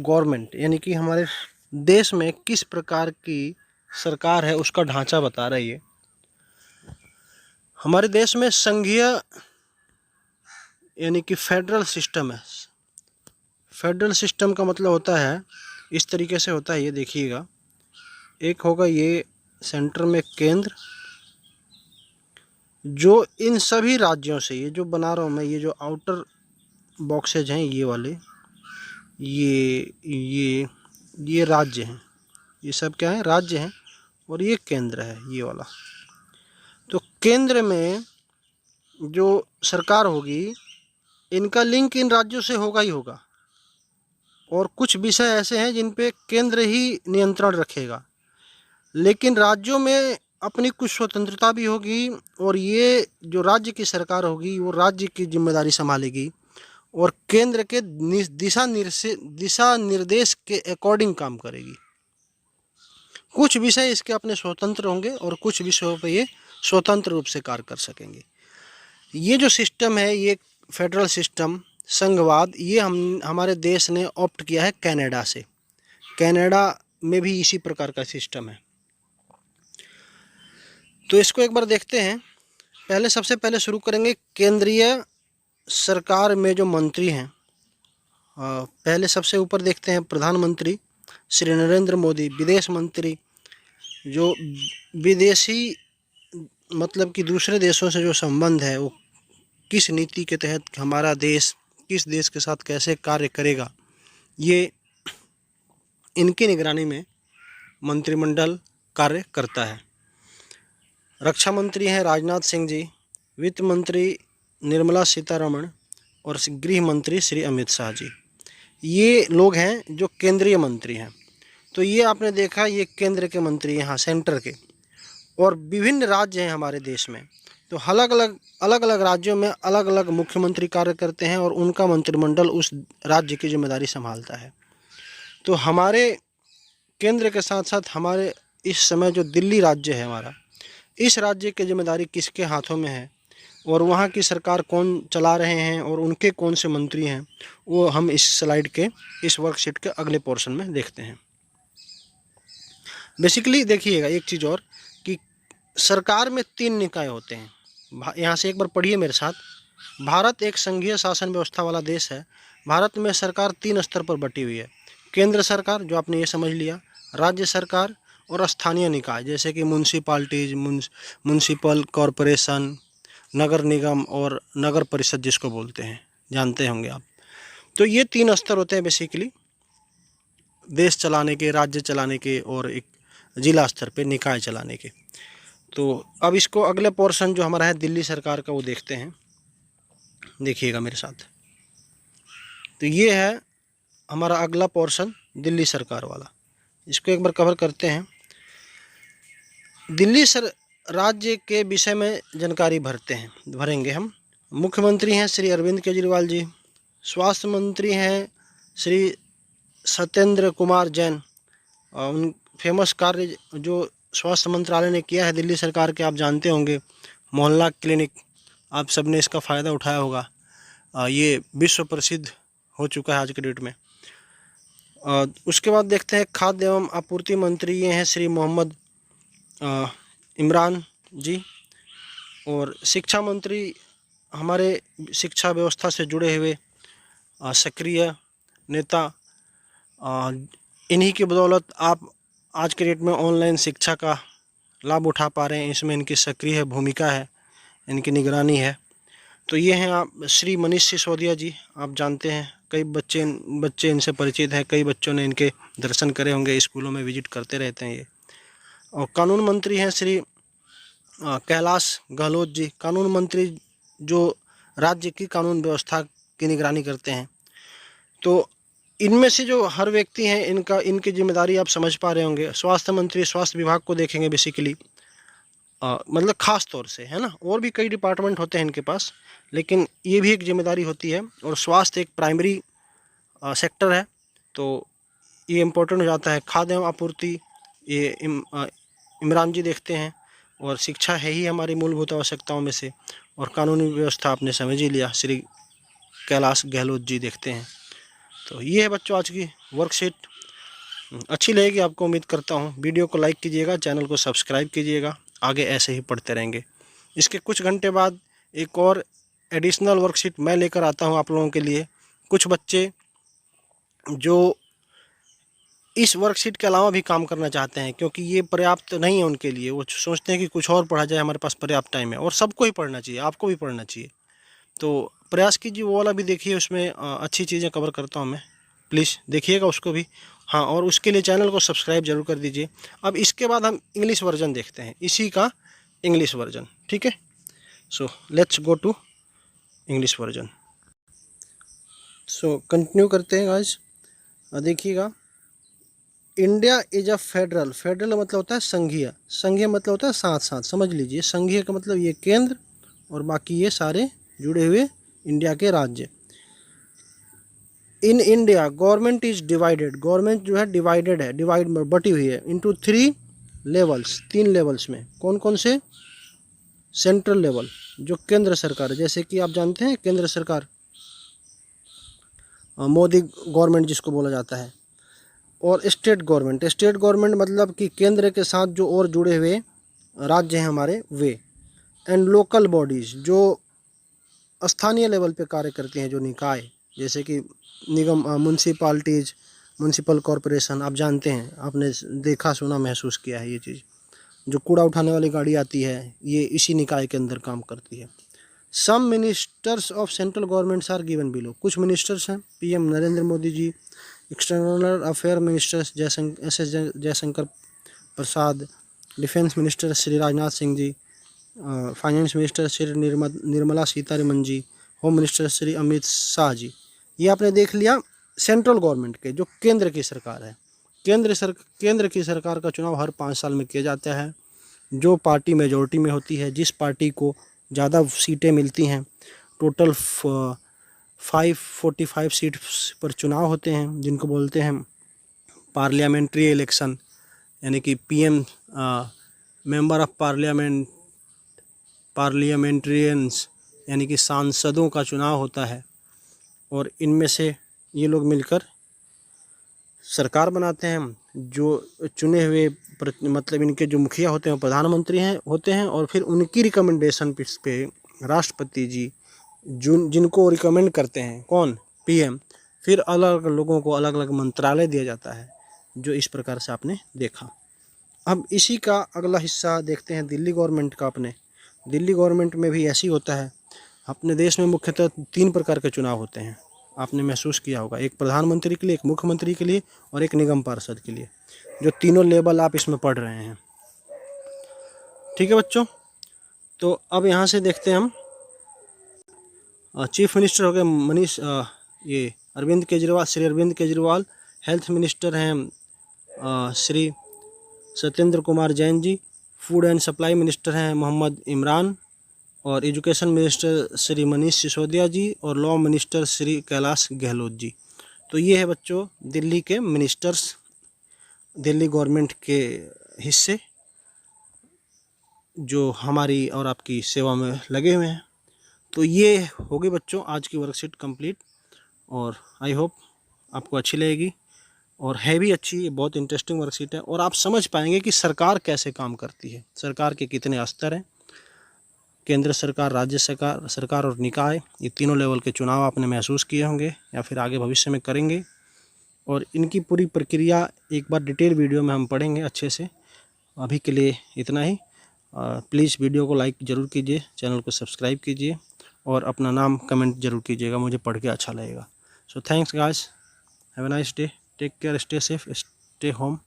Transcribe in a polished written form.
Government यानी कि हमारे देश में किस प्रकार की सरकार है उसका ढांचा बता रही है। हमारे देश में संघीय यानी कि फेडरल सिस्टम है। फेडरल सिस्टम का मतलब होता है, इस तरीके से होता है, ये देखिएगा। एक होगा ये सेंटर में केंद्र, जो इन सभी राज्यों से, ये जो बना रहा हूँ मैं, ये जो आउटर बॉक्सेज हैं ये वाले, ये राज्य हैं, ये सब क्या है, राज्य हैं। और ये केंद्र है, ये वाला। तो केंद्र में जो सरकार होगी, इनका लिंक इन राज्यों से होगा ही होगा। और कुछ विषय ऐसे हैं जिन पे केंद्र ही नियंत्रण रखेगा, लेकिन राज्यों में अपनी कुछ स्वतंत्रता भी होगी। और ये जो राज्य की सरकार होगी वो राज्य की जिम्मेदारी संभालेगी और केंद्र के दिशा निर्देश के अकॉर्डिंग काम करेगी। कुछ विषय इसके अपने स्वतंत्र होंगे और कुछ विषयों पे ये स्वतंत्र रूप से कार्य कर सकेंगे। ये जो सिस्टम है, ये फेडरल सिस्टम, संघवाद, ये हमारे देश ने ऑप्ट किया है कनाडा से। कनाडा में भी इसी प्रकार का सिस्टम है। तो इसको एक बार देखते हैं। सबसे पहले शुरू करेंगे केंद्रीय सरकार में जो मंत्री हैं। पहले सबसे ऊपर देखते हैं प्रधानमंत्री श्री नरेंद्र मोदी। विदेश मंत्री, जो विदेशी मतलब कि दूसरे देशों से जो संबंध है, वो किस नीति के तहत हमारा देश किस देश के साथ कैसे कार्य करेगा, ये इनकी निगरानी में मंत्रिमंडल कार्य करता है। रक्षा मंत्री हैं राजनाथ सिंह जी, वित्त मंत्री निर्मला सीतारमण और गृह मंत्री श्री अमित शाह जी। ये लोग हैं जो केंद्रीय मंत्री हैं। तो ये आपने देखा, ये केंद्र के मंत्री यहाँ सेंटर के। और विभिन्न राज्य हैं हमारे देश में, तो अलग अलग राज्यों में अलग अलग मुख्यमंत्री कार्य करते हैं और उनका मंत्रिमंडल उस राज्य की जिम्मेदारी संभालता है। तो हमारे केंद्र के साथ साथ हमारे इस समय जो दिल्ली राज्य है हमारा, इस राज्य की जिम्मेदारी किसके हाथों में है और वहाँ की सरकार कौन चला रहे हैं और उनके कौन से मंत्री हैं, वो हम इस स्लाइड के, इस वर्कशीट के अगले पोर्शन में देखते हैं। बेसिकली देखिएगा एक चीज़ और, कि सरकार में 3 निकाय होते हैं। यहाँ से एक बार पढ़िए मेरे साथ। भारत एक संघीय शासन व्यवस्था वाला देश है। भारत में सरकार 3 स्तर पर बटी हुई है। केंद्र सरकार, जो आपने ये समझ लिया, राज्य सरकार और स्थानीय निकाय, जैसे कि म्यूनसिपालिटीज, म्यूनसिपल कॉरपोरेशन, नगर निगम और नगर परिषद जिसको बोलते हैं, जानते होंगे आप। तो ये 3 स्तर होते हैं बेसिकली देश चलाने के, राज्य चलाने के और एक जिला स्तर पे निकाय चलाने के। तो अब इसको अगले पोर्शन जो हमारा है दिल्ली सरकार का, वो देखते हैं। देखिएगा मेरे साथ। तो ये है हमारा अगला पोर्शन दिल्ली सरकार वाला। इसको एक बार कवर करते हैं। दिल्ली राज्य के विषय में जानकारी भरेंगे हम। मुख्यमंत्री हैं श्री अरविंद केजरीवाल जी। स्वास्थ्य मंत्री हैं श्री सत्येंद्र कुमार जैन। उन फेमस कार्य जो स्वास्थ्य मंत्रालय ने किया है दिल्ली सरकार के, आप जानते होंगे। मोहल्ला क्लिनिक, आप सब ने इसका फ़ायदा उठाया होगा। ये विश्व प्रसिद्ध हो चुका है आज के डेट में। उसके बाद देखते हैं खाद्य एवं आपूर्ति मंत्री, ये हैं श्री मोहम्मद इमरान जी। और शिक्षा मंत्री हमारे शिक्षा व्यवस्था से जुड़े हुए सक्रिय नेता। इन्हीं की बदौलत आप आज के डेट में ऑनलाइन शिक्षा का लाभ उठा पा रहे हैं। इसमें इनकी सक्रिय भूमिका है, इनकी निगरानी है। तो ये हैं आप श्री मनीष सिसोदिया जी, आप जानते हैं, कई बच्चे इनसे परिचित हैं, कई बच्चों ने इनके दर्शन करे होंगे, स्कूलों में विजिट करते रहते हैं ये। और कानून मंत्री हैं श्री कैलाश गहलोत जी। कानून मंत्री जो राज्य की कानून व्यवस्था की निगरानी करते हैं। तो इनमें से जो हर व्यक्ति हैं, इनकी जिम्मेदारी आप समझ पा रहे होंगे। स्वास्थ्य मंत्री स्वास्थ्य विभाग को देखेंगे बेसिकली, मतलब खास तौर से, है ना। और भी कई डिपार्टमेंट होते हैं इनके पास, लेकिन ये भी एक जिम्मेदारी होती है। और स्वास्थ्य एक प्राइमरी सेक्टर है, तो ये इम्पोर्टेंट हो जाता है। खाद्य एवं आपूर्ति ये इमरान जी देखते हैं। और शिक्षा है ही हमारी मूलभूत आवश्यकताओं में से। और कानूनी व्यवस्था आपने समझ ही लिया, श्री कैलाश गहलोत जी देखते हैं। तो ये है बच्चों आज की वर्कशीट। अच्छी लगेगी आपको, उम्मीद करता हूँ। वीडियो को लाइक कीजिएगा, चैनल को सब्सक्राइब कीजिएगा, आगे ऐसे ही पढ़ते रहेंगे। इसके कुछ घंटे बाद एक और एडिशनल वर्कशीट मैं लेकर आता हूँ आप लोगों के लिए। कुछ बच्चे जो इस वर्कशीट के अलावा भी काम करना चाहते हैं, क्योंकि ये पर्याप्त नहीं है उनके लिए, वो सोचते हैं कि कुछ और पढ़ा जाए, हमारे पास पर्याप्त टाइम है। और सबको ही पढ़ना चाहिए, आपको भी पढ़ना चाहिए। तो प्रयास कीजिए वो वाला भी देखिए, उसमें अच्छी चीज़ें कवर करता हूँ मैं, प्लीज़ देखिएगा उसको भी। हाँ, और उसके लिए चैनल को सब्सक्राइब जरूर कर दीजिए। अब इसके बाद हम इंग्लिश वर्जन देखते हैं, इसी का इंग्लिश वर्जन, ठीक है। So let's go to English version. So continue करते हैं गाइस। देखिएगा, India is a federal. Federal मतलब होता है संघीय, संघीय मतलब होता है साथ साथ, समझ लीजिए। संघीय का मतलब ये केंद्र और बाकी ये सारे जुड़े हुए इंडिया के राज्य। In India government is divided, government जो है डिवाइडेड है, डिवाइड बटी हुई है इनटू 3 लेवल्स, 3 लेवल्स में। कौन कौन से? सेंट्रल लेवल जो केंद्र सरकार है, जैसे कि आप जानते हैं केंद्र सरकार, मोदी गवर्नमेंट जिसको बोला जाता है। और स्टेट गवर्नमेंट, स्टेट गवर्नमेंट मतलब कि केंद्र के साथ जो और जुड़े हुए राज्य हैं हमारे, वे। एंड लोकल बॉडीज़ जो स्थानीय लेवल पे कार्य करती हैं, जो निकाय, जैसे कि निगम, म्यूनसिपालिटीज़, म्यूनसिपल कॉरपोरेशन, आप जानते हैं, आपने देखा सुना महसूस किया है ये चीज़। जो कूड़ा उठाने वाली गाड़ी आती है, ये इसी निकाय के अंदर काम करती है। Some ministers of central governments are given below. कुछ मिनिस्टर्स हैं, PM Narendra Modi ji, external affair ministers S Jaishankar Prasad, defence minister Shri Rajnath Singh ji, finance minister Shri Nirmala Sitharaman ji, home minister Shri Amit Shah ji. ये आपने देख लिया सेंट्रल गवर्नमेंट के, जो केंद्र की सरकार है। केंद्र की सरकार का चुनाव हर 5 साल में किया जाता है। जो पार्टी मेजॉरिटी में होती है, जिस पार्टी को ज़्यादा सीटें मिलती हैं, टोटल 545 सीट पर चुनाव होते हैं, जिनको बोलते हैं पार्लियामेंट्री इलेक्शन, यानी कि पीएम, मेंबर ऑफ पार्लियामेंट्रियंस, यानी कि सांसदों का चुनाव होता है। और इनमें से ये लोग मिलकर सरकार बनाते हैं। जो चुने हुए मतलब इनके जो मुखिया होते हैं वो प्रधानमंत्री होते हैं, और फिर उनकी रिकमेंडेशन पे राष्ट्रपति जी जिनको रिकमेंड करते हैं, कौन? पीएम। फिर अलग अलग लोगों को अलग अलग मंत्रालय दिया जाता है, जो इस प्रकार से आपने देखा। अब इसी का अगला हिस्सा देखते हैं दिल्ली गवर्नमेंट का। अपने दिल्ली गवर्नमेंट में भी ऐसी होता है। अपने देश में मुख्यतः 3 प्रकार के चुनाव होते हैं, आपने महसूस किया होगा। एक प्रधानमंत्री के लिए, एक मुख्यमंत्री के लिए, और एक निगम पार्षद के लिए। जो तीनों लेवल आप इसमें पढ़ रहे हैं, ठीक है बच्चों। तो अब यहाँ से देखते हैं हम, चीफ मिनिस्टर हो गए ये अरविंद केजरीवाल, श्री अरविंद केजरीवाल। हेल्थ मिनिस्टर हैं Shri Satyendra Kumar Jain ji. Food and supply minister हैं मोहम्मद इमरान। और एजुकेशन मिनिस्टर श्री मनीष सिसोदिया जी। और लॉ मिनिस्टर श्री कैलाश गहलोत जी। तो ये है बच्चों दिल्ली के मिनिस्टर्स, दिल्ली गवर्नमेंट के हिस्से जो हमारी और आपकी सेवा में लगे हुए हैं। तो ये होगी बच्चों आज की वर्कशीट कंप्लीट, और आई होप आपको अच्छी लगेगी, और है भी अच्छी। ये बहुत इंटरेस्टिंग वर्कशीट है, और आप समझ पाएंगे कि सरकार कैसे काम करती है, सरकार के कितने स्तर हैं। केंद्र सरकार, राज्य सरकार और निकाय, ये तीनों लेवल के चुनाव आपने महसूस किए होंगे या फिर आगे भविष्य में करेंगे। और इनकी पूरी प्रक्रिया एक बार डिटेल वीडियो में हम पढ़ेंगे अच्छे से। अभी के लिए इतना ही। प्लीज़ वीडियो को लाइक ज़रूर कीजिए, चैनल को सब्सक्राइब कीजिए, और अपना नाम कमेंट ज़रूर कीजिएगा, मुझे पढ़ के अच्छा लगेगा। So thanks guys, have a nice day, take care, stay safe, stay home.